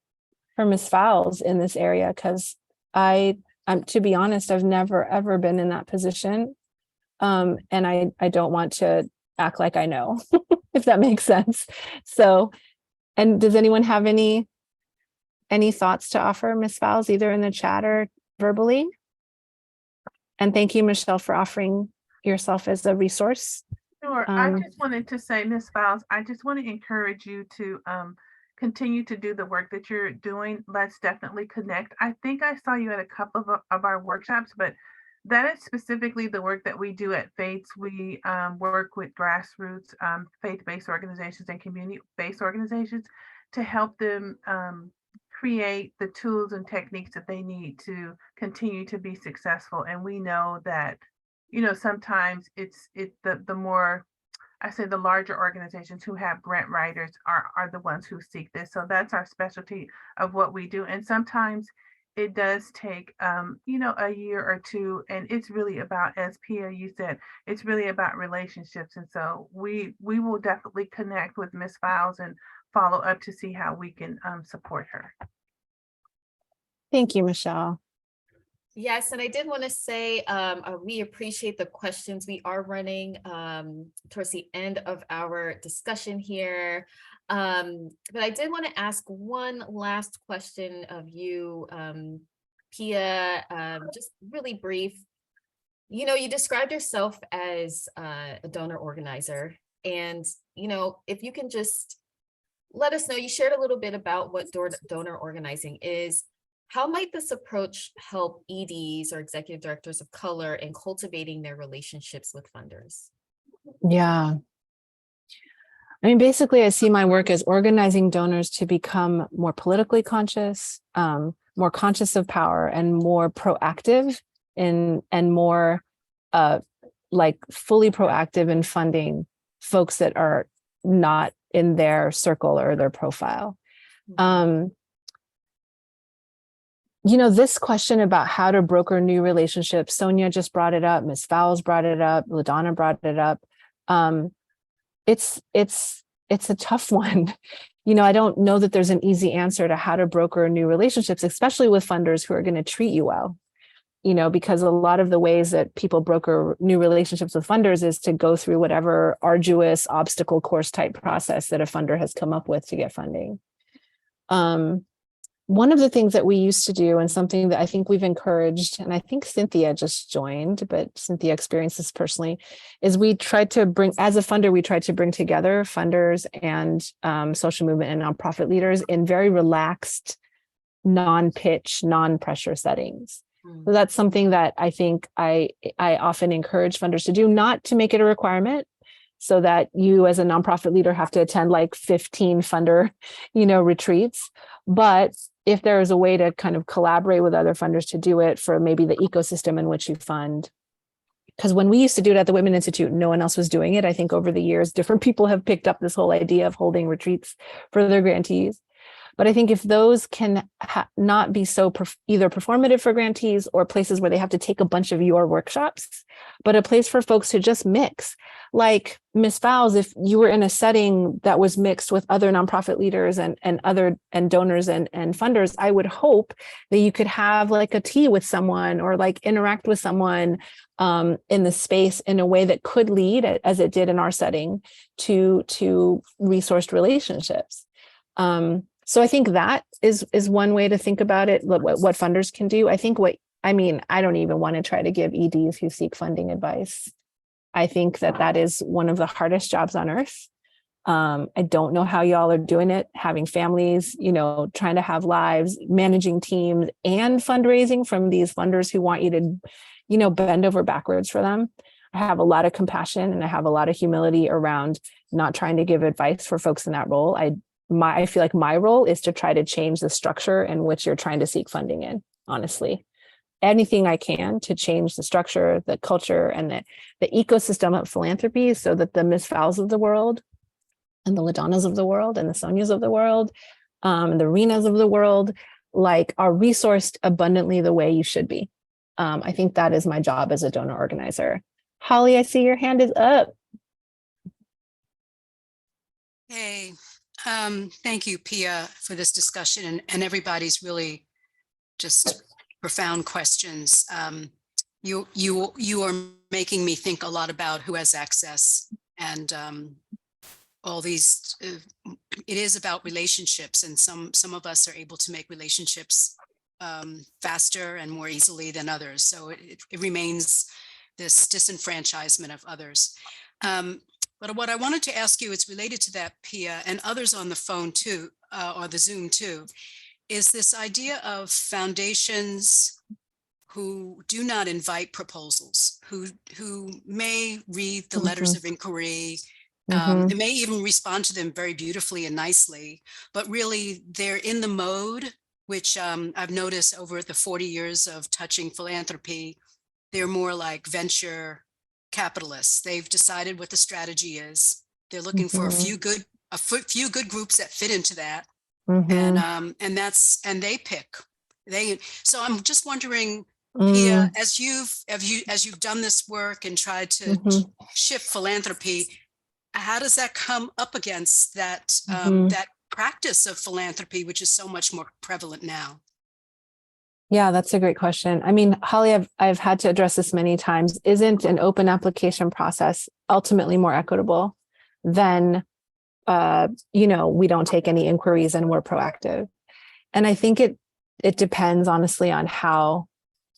Speaker 3: for Ms. Fowles in this area, because I'm to be honest, I've never ever been in that position, and I don't want to act like I know, if that makes sense. So, and does anyone have any thoughts to offer, Ms. Fowles, either in the chat or verbally? And thank you, Michelle, for offering yourself as a resource.
Speaker 7: Sure. I just wanted to say, Ms. Fowles, I just want to encourage you to continue to do the work that you're doing. Let's definitely connect. I think I saw you at a couple of our workshops, but that is specifically the work that we do at Faiths. We work with grassroots faith-based organizations and community-based organizations to help them create the tools and techniques that they need to continue to be successful. And we know that, you know, sometimes it's the more, I say, the larger organizations who have grant writers are the ones who seek this. So that's our specialty of what we do. And sometimes it does take, you know, a year or two. And it's really about, as Pia, you said, it's really about relationships. And so we will definitely connect with Ms. Files and follow up to see how we can support her.
Speaker 3: Thank you, Michelle.
Speaker 2: Yes, and I did want to say we appreciate the questions. We are running towards the end of our discussion here. But I did want to ask one last question of you, Pia, just really brief. You know, you described yourself as a donor organizer, and, you know, if you can just let us know, you shared a little bit about what donor organizing is. How might this approach help EDs or executive directors of color in cultivating their relationships with funders?
Speaker 3: Yeah. I mean, basically, I see my work as organizing donors to become more politically conscious, more conscious of power, and more proactive and more like fully proactive in funding folks that are not in their circle or their profile. You know, this question about how to broker new relationships, Sonia just brought it up, Ms. Fowles brought it up, LaDonna brought it up. It's a tough one. You know, I don't know that there's an easy answer to how to broker new relationships, especially with funders who are going to treat you well. You know, because a lot of the ways that people broker new relationships with funders is to go through whatever arduous obstacle course type process that a funder has come up with to get funding. One of the things that we used to do, and something that I think we've encouraged, and I think Cynthia just joined, but Cynthia experienced this personally, is we tried to bring, as a funder, we tried to bring together funders and social movement and nonprofit leaders in very relaxed, non-pitch, non-pressure settings. So that's something that I think I often encourage funders to do, not to make it a requirement, so that you as a nonprofit leader have to attend like 15 funder, you know, retreats. But if there is a way to kind of collaborate with other funders to do it for maybe the ecosystem in which you fund. Because when we used to do it at the Women Institute, no one else was doing it. I think over the years, different people have picked up this whole idea of holding retreats for their grantees. But I think if those can not be so either performative for grantees or places where they have to take a bunch of your workshops, but a place for folks to just mix. Like Ms. Fowles, if you were in a setting that was mixed with other nonprofit leaders and donors and funders, I would hope that you could have like a tea with someone or like interact with someone in the space in a way that could lead, as it did in our setting, to resourced relationships. So I think that is one way to think about it, what funders can do. I think I don't even want to try to give EDs who seek funding advice. I think that is one of the hardest jobs on earth. I don't know how y'all are doing it, having families, you know, trying to have lives, managing teams, and fundraising from these funders who want you to, you know, bend over backwards for them. I have a lot of compassion and I have a lot of humility around not trying to give advice for folks in that role. I feel like my role is to try to change the structure in which you're trying to seek funding in, honestly. Anything I can to change the structure, the culture, and the ecosystem of philanthropy so that the Ms. Fowles of the world and the LaDonnas of the world and the Sonias of the world, the Renas of the world, like are resourced abundantly the way you should be. I think that is my job as a donor organizer. Holly, I see your hand is up.
Speaker 8: Hey, thank you, Pia, for this discussion and everybody's really just profound questions. You are making me think a lot about who has access and all these. It is about relationships, and some of us are able to make relationships faster and more easily than others. So it remains this disenfranchisement of others. But what I wanted to ask you is related to that, Pia, and others on the phone too, or the Zoom too, is this idea of foundations who do not invite proposals, who may read the letters of inquiry, and may even respond to them very beautifully and nicely, but really they're in the mode, which I've noticed over the 40 years of touching philanthropy, they're more like venture capitalists. They've decided what the strategy is. They're looking for a few good groups that fit into that, and they pick. So I'm just wondering, Pia, as you've done this work and tried to shift philanthropy, how does that come up against that that practice of philanthropy, which is so much more prevalent now?
Speaker 3: Yeah, that's a great question. I mean, Holly, I've had to address this many times. Isn't an open application process ultimately more equitable than, we don't take any inquiries and we're proactive? And I think it depends, honestly, on how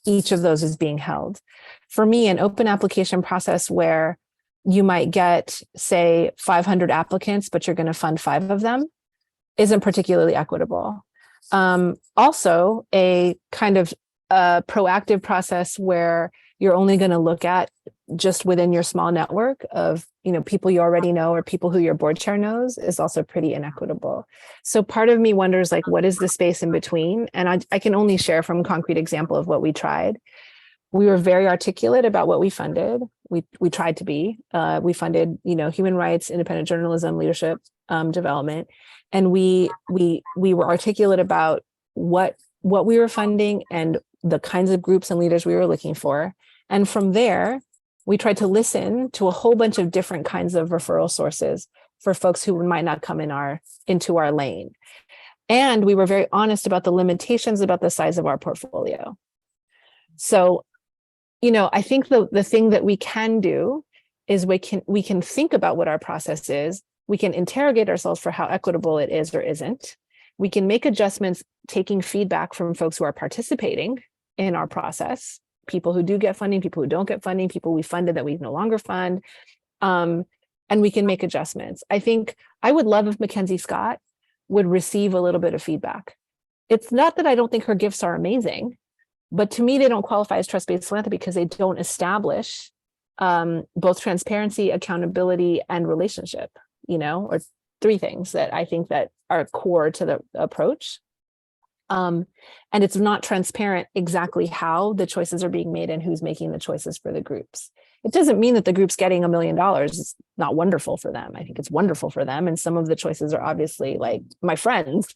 Speaker 3: each of those is being held. For me, an open application process where you might get, say, 500 applicants, but you're going to fund 5 of them, isn't particularly equitable. Also, a kind of proactive process where you're only going to look at just within your small network of, people you already know or people who your board chair knows is also pretty inequitable. So part of me wonders, like, what is the space in between? And I can only share from a concrete example of what we tried. We were very articulate about what we funded. We tried to be. We funded, human rights, independent journalism, leadership development, and we were articulate about what we were funding and the kinds of groups and leaders we were looking for. And from there, we tried to listen to a whole bunch of different kinds of referral sources for folks who might not come into our lane. And we were very honest about the limitations about the size of our portfolio. So, I think the thing that we can do is we can think about what our process is. We can interrogate ourselves for how equitable it is or isn't. We can make adjustments, taking feedback from folks who are participating in our process, people who do get funding, people who don't get funding, people we funded that we no longer fund, and we can make adjustments. I think I would love if Mackenzie Scott would receive a little bit of feedback. It's not that I don't think her gifts are amazing, but to me, they don't qualify as trust-based philanthropy because they don't establish both transparency, accountability, and relationship, or 3 things that I think that are core to the approach. And it's not transparent exactly how the choices are being made and who's making the choices for the groups. It doesn't mean that the group's getting $1 million is not wonderful for them. I think it's wonderful for them. And some of the choices are obviously like my friends,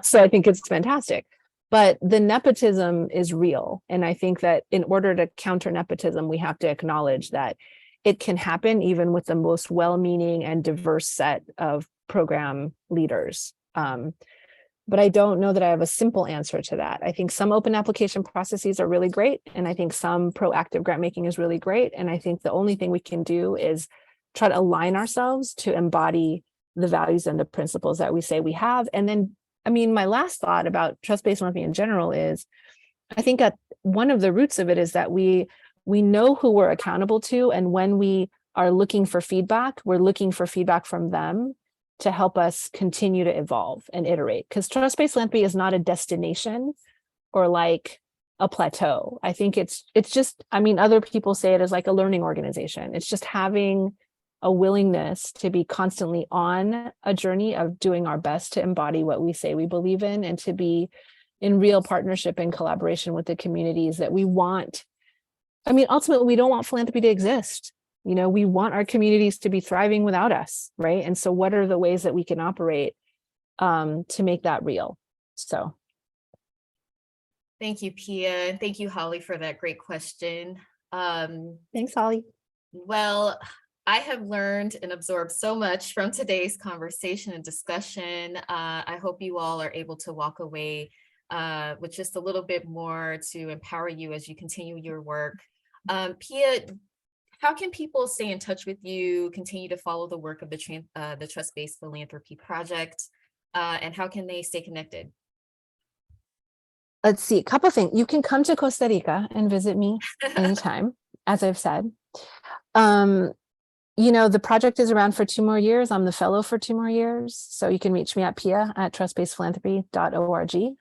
Speaker 3: so I think it's fantastic. But the nepotism is real. And I think that in order to counter nepotism, we have to acknowledge that it can happen even with the most well-meaning and diverse set of program leaders. But I don't know that I have a simple answer to that. I think some open application processes are really great. And I think some proactive grant making is really great. And I think the only thing we can do is try to align ourselves to embody the values and the principles that we say we have. And then, my last thought about trust-based philanthropy in general is, I think at one of the roots of it is that we know who we're accountable to. And when we are looking for feedback, we're looking for feedback from them to help us continue to evolve and iterate. Because trust-based philanthropy is not a destination or like a plateau. I think it's just, other people say it as like a learning organization. It's just having a willingness to be constantly on a journey of doing our best to embody what we say we believe in and to be in real partnership and collaboration with the communities that we want. Ultimately, we don't want philanthropy to exist. We want our communities to be thriving without us, right? And so what are the ways that we can operate to make that real? So.
Speaker 2: Thank you, Pia. And thank you, Holly, for that great question.
Speaker 3: Thanks, Holly.
Speaker 2: Well, I have learned and absorbed so much from today's conversation and discussion. I hope you all are able to walk away with just a little bit more to empower you as you continue your work. Pia, how can people stay in touch with you, continue to follow the work of the Trust-Based Philanthropy Project, and how can they stay connected?
Speaker 3: Let's see, a couple of things. You can come to Costa Rica and visit me anytime, as I've said. The project is around for 2 more years. I'm the fellow for 2 more years. So you can reach me at Pia at trustbasedphilanthropy.org.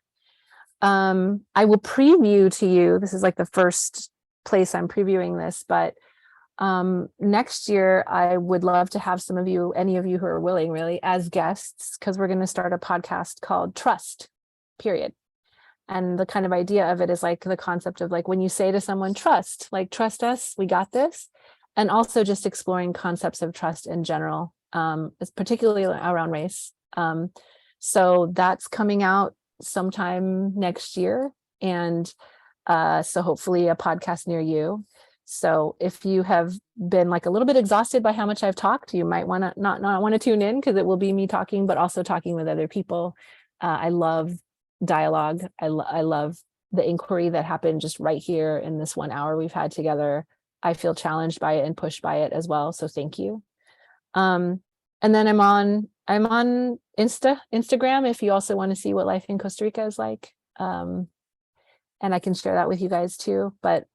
Speaker 3: I will preview to you, this is like the first place I'm previewing this, but next year I would love to have some of you, any of you who are willing really, as guests, because we're going to start a podcast called Trust, period. And the kind of idea of it is like the concept of like when you say to someone, trust, like trust us, we got this. And also just exploring concepts of trust in general, particularly around race. So that's coming out sometime next year. And so hopefully a podcast near you. So if you have been like a little bit exhausted by how much I've talked, you might want to not want to tune in, because it will be me talking, but also talking with other people. I love dialogue. I love the inquiry that happened just right here in this 1 hour we've had together. I feel challenged by it and pushed by it as well. So thank you. And then I'm on Instagram if you also want to see what life in Costa Rica is like. And I can share that with you guys too. But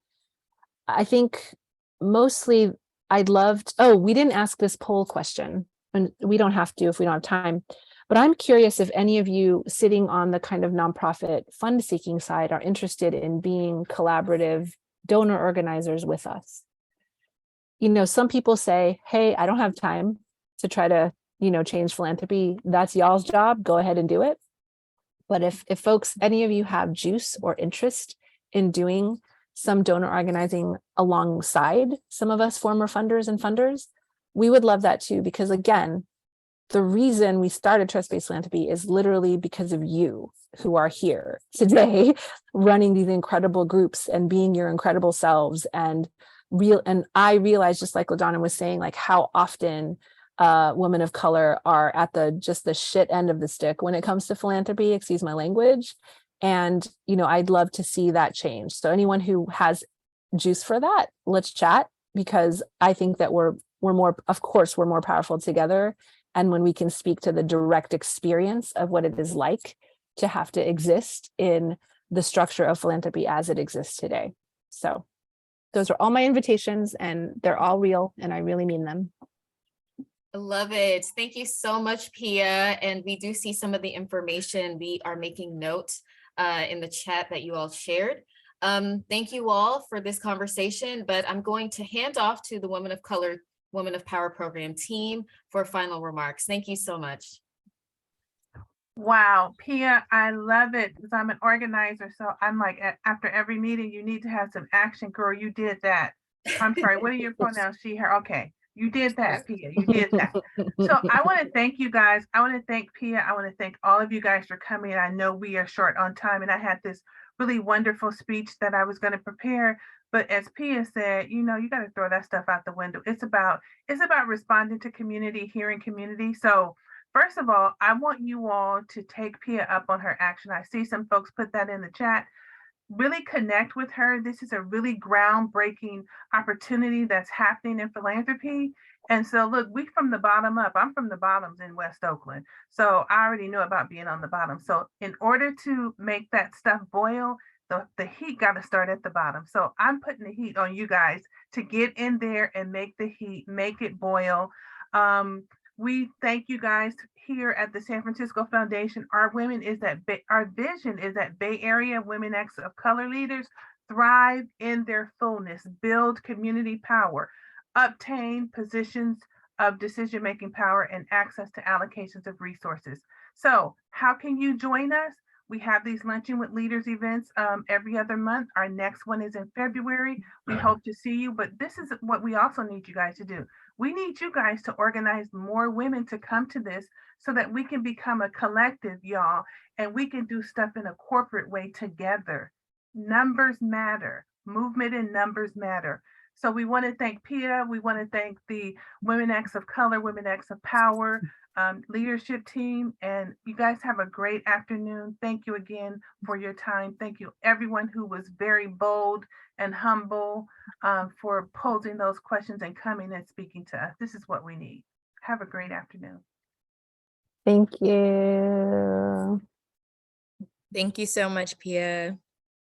Speaker 3: I think mostly I'd love to, we didn't ask this poll question, and we don't have to if we don't have time, but I'm curious if any of you sitting on the kind of nonprofit fund seeking side are interested in being collaborative donor organizers with us. You know, some people say, hey, I don't have time to try to, change philanthropy. That's y'all's job. Go ahead and do it. But if folks, any of you have juice or interest in doing some donor organizing alongside some of us former funders and funders, we would love that too, because again, the reason we started trust-based philanthropy is literally because of you who are here today running these incredible groups and being your incredible selves. And I realized, just like LaDonna was saying, like how often women of color are at the shit end of the stick when it comes to philanthropy, excuse my language. And, I'd love to see that change. So anyone who has juice for that, let's chat, because I think that we're more powerful together. And when we can speak to the direct experience of what it is like to have to exist in the structure of philanthropy as it exists today. So those are all my invitations, and they're all real, and I really mean them.
Speaker 2: I love it. Thank you so much, Pia. And we do see some of the information. We are making notes in the chat that you all shared. Thank you all for this conversation, but I'm going to hand off to the Women of Color, Women of Power Program team for final remarks. Thank you so much.
Speaker 7: Wow, Pia, I love it because I'm an organizer. So I'm like, after every meeting, you need to have some action. Girl, you did that. I'm sorry, what are your pronouns? She, her. Okay, you did that, Pia. You did that. So I want to thank you guys. I want to thank Pia. I want to thank all of you guys for coming. I know we are short on time, and I had this really wonderful speech that I was going to prepare. But as Pia said, you got to throw that stuff out the window. It's about responding to community, hearing community. So first of all, I want you all to take Pia up on her action. I see some folks put that in the chat. Really connect with her. This is a really groundbreaking opportunity that's happening in philanthropy. And so look, we from the bottom up. I'm from the bottoms in West Oakland. So I already know about being on the bottom. So in order to make that stuff boil, the heat got to start at the bottom. So I'm putting the heat on you guys to get in there and make the heat, make it boil. We thank you guys here at the San Francisco Foundation. Our vision is that Bay Area Womxn of Color leaders thrive in their fullness, build community power, obtain positions of decision-making power, and access to allocations of resources. So how can you join us? We have these Lunching with Leaders events every other month. Our next one is in February. We hope to see you, but this is what we also need you guys to do. We need you guys to organize more women to come to this so that we can become a collective, y'all, and we can do stuff in a corporate way together. Numbers matter. Movement and numbers matter. So we want to thank Pia. We want to thank the Womxn of Color, Womxn of Power leadership team. And you guys have a great afternoon. Thank you again for your time. Thank you everyone who was very bold and humble for posing those questions and coming and speaking to us. This is what we need. Have a great afternoon.
Speaker 3: Thank you.
Speaker 9: Thank you so much, Pia.